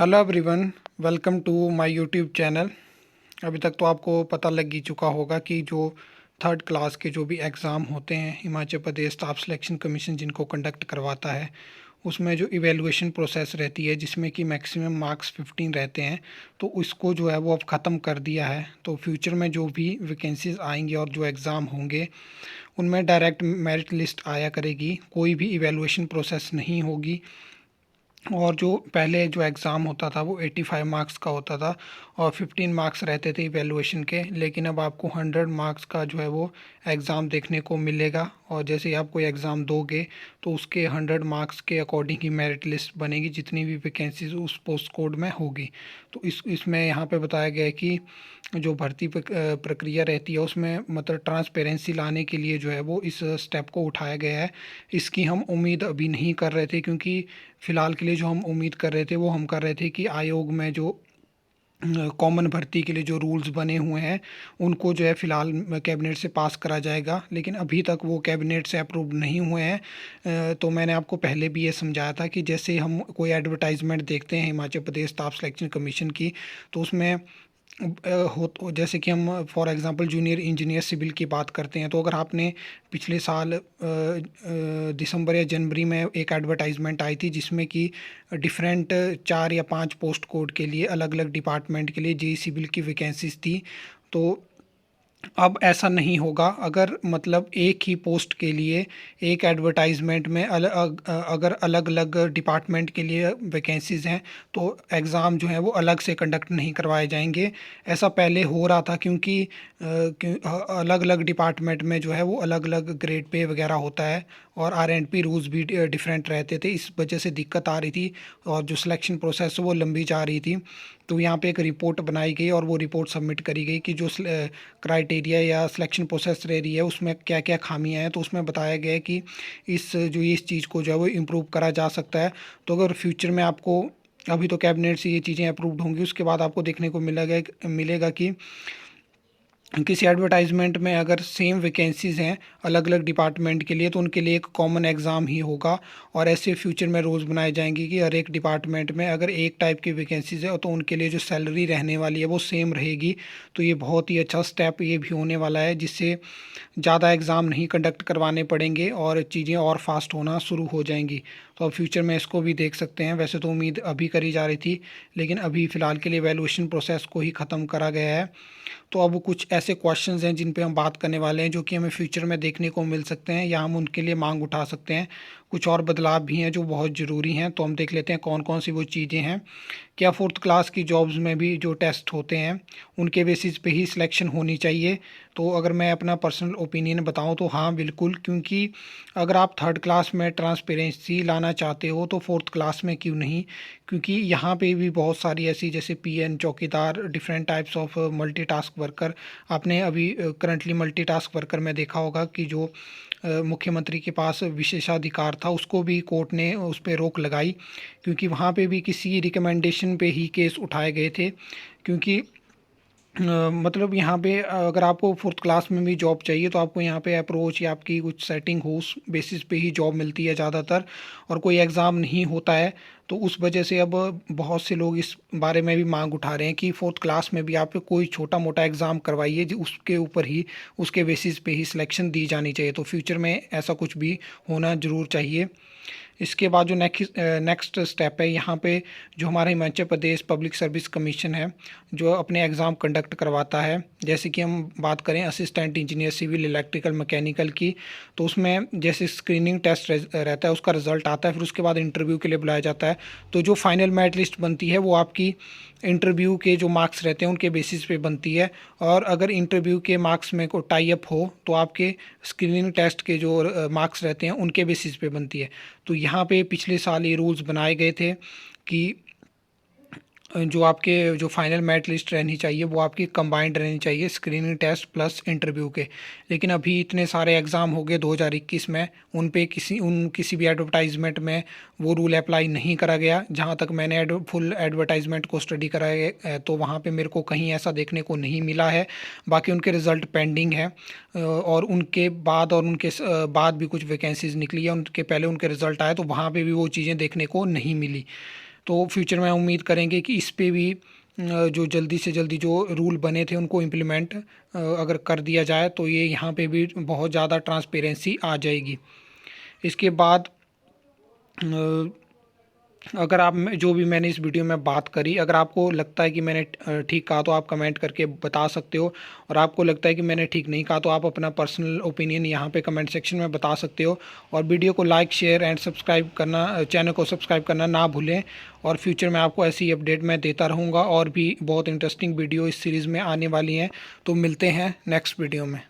Hello everyone, welcome to my YouTube channel. अभी तक तो आपको पता लग ही चुका होगा कि जो थर्ड क्लास के जो भी एग्ज़ाम होते हैं Himachal Pradesh staff selection commission जिनको कंडक्ट करवाता है, उसमें जो इवैल्यूएशन प्रोसेस रहती है जिसमें कि मैक्सिमम मार्क्स 15 रहते हैं, तो उसको जो है वो अब ख़त्म कर दिया है। तो फ्यूचर में जो भी वैकेंसीज आएंगी और जो एग्ज़ाम होंगे उनमें डायरेक्ट मेरिट लिस्ट आया करेगी, कोई भी इवैल्यूएशन प्रोसेस नहीं होगी। और जो पहले जो एग्ज़ाम होता था वो 85 मार्क्स का होता था और 15 मार्क्स रहते थे इवैल्यूएशन के, लेकिन अब आपको 100 मार्क्स का जो है वो एग्ज़ाम देखने को मिलेगा। और जैसे ही आप कोई एग्ज़ाम दोगे तो उसके 100 मार्क्स के अकॉर्डिंग ही मेरिट लिस्ट बनेगी, जितनी भी वैकेंसीज उस पोस्ट कोड में होगी। तो इसमें यहाँ पे बताया गया है कि जो भर्ती प्रक्रिया रहती है उसमें मतलब ट्रांसपेरेंसी लाने के लिए जो है वो इस स्टेप को उठाया गया है। इसकी हम उम्मीद अभी नहीं कर रहे थे, क्योंकि फ़िलहाल के लिए जो हम उम्मीद कर रहे थे वो हम कर रहे थे कि आयोग में जो कॉमन भर्ती के लिए जो रूल्स बने हुए हैं उनको जो है फ़िलहाल कैबिनेट से पास करा जाएगा, लेकिन अभी तक वो कैबिनेट से अप्रूव नहीं हुए हैं। तो मैंने आपको पहले भी ये समझाया था कि जैसे हम कोई एडवर्टाइजमेंट देखते हैं Himachal Pradesh staff selection commission की, तो उसमें जैसे कि हम for example junior engineer civil की बात करते हैं, तो अगर आपने पिछले साल दिसंबर या जनवरी में एक एडवर्टाइजमेंट आई थी जिसमें कि डिफरेंट 4 या 5 पोस्ट कोड के लिए अलग अलग डिपार्टमेंट के लिए जेई सिविल की वैकेंसीज थी। तो अब ऐसा नहीं होगा। अगर मतलब एक ही पोस्ट के लिए एक एडवर्टाइजमेंट में अगर अलग अलग डिपार्टमेंट के लिए वैकेंसीज़ हैं तो एग्ज़ाम जो है वो अलग से कंडक्ट नहीं करवाए जाएंगे। ऐसा पहले हो रहा था क्योंकि अलग अलग डिपार्टमेंट में जो है वो अलग अलग ग्रेड पे वगैरह होता है और आर एंड पी रूल्स भी डिफरेंट रहते थे, इस वजह से दिक्कत आ रही थी और जो सिलेक्शन प्रोसेस वो लंबी जा रही थी। तो यहाँ पे एक रिपोर्ट बनाई गई और वो रिपोर्ट सबमिट करी गई कि जो क्राइटेरिया या सिलेक्शन प्रोसेस रह रही है उसमें क्या क्या खामियां हैं। तो उसमें बताया गया है कि इस चीज़ को जो है वो इम्प्रूव करा जा सकता है। तो अगर फ्यूचर में आपको, अभी तो कैबिनेट से ये चीज़ें अप्रूव्ड होंगी, उसके बाद आपको देखने को मिलेगा कि किसी एडवर्टाइजमेंट में अगर सेम वैकेंसीज़ हैं अलग अलग डिपार्टमेंट के लिए तो उनके लिए एक कॉमन एग्ज़ाम ही होगा। और ऐसे फ्यूचर में रूल्स बनाए जाएंगे कि हर एक डिपार्टमेंट में अगर एक टाइप की वैकेंसीज़ है तो उनके लिए जो सैलरी रहने वाली है वो सेम रहेगी। तो ये बहुत ही अच्छा स्टेप ये भी होने वाला है, जिससे ज़्यादा एग्ज़ाम नहीं कंडक्ट करवाने पड़ेंगे और चीज़ें और फास्ट होना शुरू हो जाएंगी। तो अब फ्यूचर में इसको भी देख सकते हैं। वैसे तो उम्मीद अभी करी जा रही थी, लेकिन अभी फ़िलहाल के लिए वैल्यूएशन प्रोसेस को ही ख़त्म करा गया है। तो अब कुछ ऐसे क्वेश्चंस हैं जिन पे हम बात करने वाले हैं जो कि हमें फ्यूचर में देखने को मिल सकते हैं या हम उनके लिए मांग उठा सकते हैं। कुछ और बदलाव भी हैं जो बहुत ज़रूरी हैं, तो हम देख लेते हैं कौन कौन सी वो चीज़ें हैं। क्या फोर्थ क्लास की जॉब्स में भी जो टेस्ट होते हैं उनके बेसिस पे ही सिलेक्शन होनी चाहिए? तो अगर मैं अपना पर्सनल ओपिनियन बताऊं तो हाँ बिल्कुल, क्योंकि अगर आप थर्ड क्लास में ट्रांसपेरेंसी लाना चाहते हो तो फोर्थ क्लास में क्यों नहीं। क्योंकि यहाँ पे भी बहुत सारी ऐसी जैसे पीएन, चौकीदार, different types of multitask worker, आपने अभी करंटली मल्टीटास्क वर्कर में देखा होगा कि जो मुख्यमंत्री के पास विशेषाधिकार था उसको भी कोर्ट ने उस पर रोक लगाई, क्योंकि वहाँ पे भी किसी रिकमेंडेशन पे ही केस उठाए गए थे। क्योंकि मतलब यहाँ पे अगर आपको फोर्थ क्लास में भी जॉब चाहिए तो आपको यहाँ पे अप्रोच या आपकी कुछ सेटिंग हो उस बेसिस पे ही जॉब मिलती है ज़्यादातर, और कोई एग्ज़ाम नहीं होता है। तो उस वजह से अब बहुत से लोग इस बारे में भी मांग उठा रहे हैं कि फोर्थ क्लास में भी आप कोई छोटा मोटा एग्ज़ाम करवाइए उसके ऊपर ही, उसके बेसिस पे ही सिलेक्शन दी जानी चाहिए। तो फ्यूचर में ऐसा कुछ भी होना ज़रूर चाहिए। इसके बाद जो नेक्स्ट स्टेप है यहाँ पे, जो हमारा Himachal Pradesh public service commission है जो अपने एग्ज़ाम कंडक्ट करवाता है, जैसे कि हम बात करें assistant engineer civil, electrical, mechanical की, तो उसमें जैसे स्क्रीनिंग टेस्ट रहता है, उसका रिजल्ट आता है, फिर उसके बाद इंटरव्यू के लिए बुलाया जाता है। तो जो फाइनल मेरिट लिस्ट बनती है वो आपकी इंटरव्यू के जो मार्क्स रहते हैं उनके बेसिस पे बनती है। और अगर इंटरव्यू के मार्क्स में को टाई अप हो तो आपके स्क्रीनिंग टेस्ट के जो मार्क्स रहते हैं उनके बेसिस पे बनती है। तो यहाँ पे पिछले साल ये रूल्स बनाए गए थे कि जो आपके जो फाइनल मेरिट लिस्ट रहनी चाहिए वो आपकी कंबाइंड रहनी चाहिए, स्क्रीनिंग टेस्ट प्लस इंटरव्यू के। लेकिन अभी इतने सारे एग्ज़ाम हो गए 2021 में, उन पे किसी भी एडवर्टाइजमेंट में वो रूल अप्लाई नहीं करा गया। जहाँ तक मैंने फुल एडवर्टाइजमेंट को स्टडी करा है तो वहाँ पे मेरे को कहीं ऐसा देखने को नहीं मिला है। बाकी उनके रिज़ल्ट पेंडिंग है और उनके बाद और उनके बाद भी कुछ वैकेंसीज निकली है, उनके पहले उनके रिज़ल्ट आए तो वहाँ पे भी वो चीज़ें देखने को नहीं मिली। तो फ्यूचर में उम्मीद करेंगे कि इस पे भी जो जल्दी से जल्दी जो रूल बने थे उनको इम्प्लीमेंट अगर कर दिया जाए तो ये यहाँ पे भी बहुत ज़्यादा ट्रांसपेरेंसी आ जाएगी। इसके बाद अगर आप जो भी मैंने इस वीडियो में बात करी, अगर आपको लगता है कि मैंने ठीक कहा तो आप कमेंट करके बता सकते हो, और आपको लगता है कि मैंने ठीक नहीं कहा तो आप अपना पर्सनल ओपिनियन यहाँ पे कमेंट सेक्शन में बता सकते हो। और वीडियो को लाइक शेयर एंड सब्सक्राइब करना, चैनल को सब्सक्राइब करना ना भूलें। और फ्यूचर में आपको ऐसी अपडेट मैं देता रहूँगा और भी बहुत इंटरेस्टिंग वीडियो इस सीरीज़ में आने वाली हैं। तो मिलते हैं नेक्स्ट वीडियो में।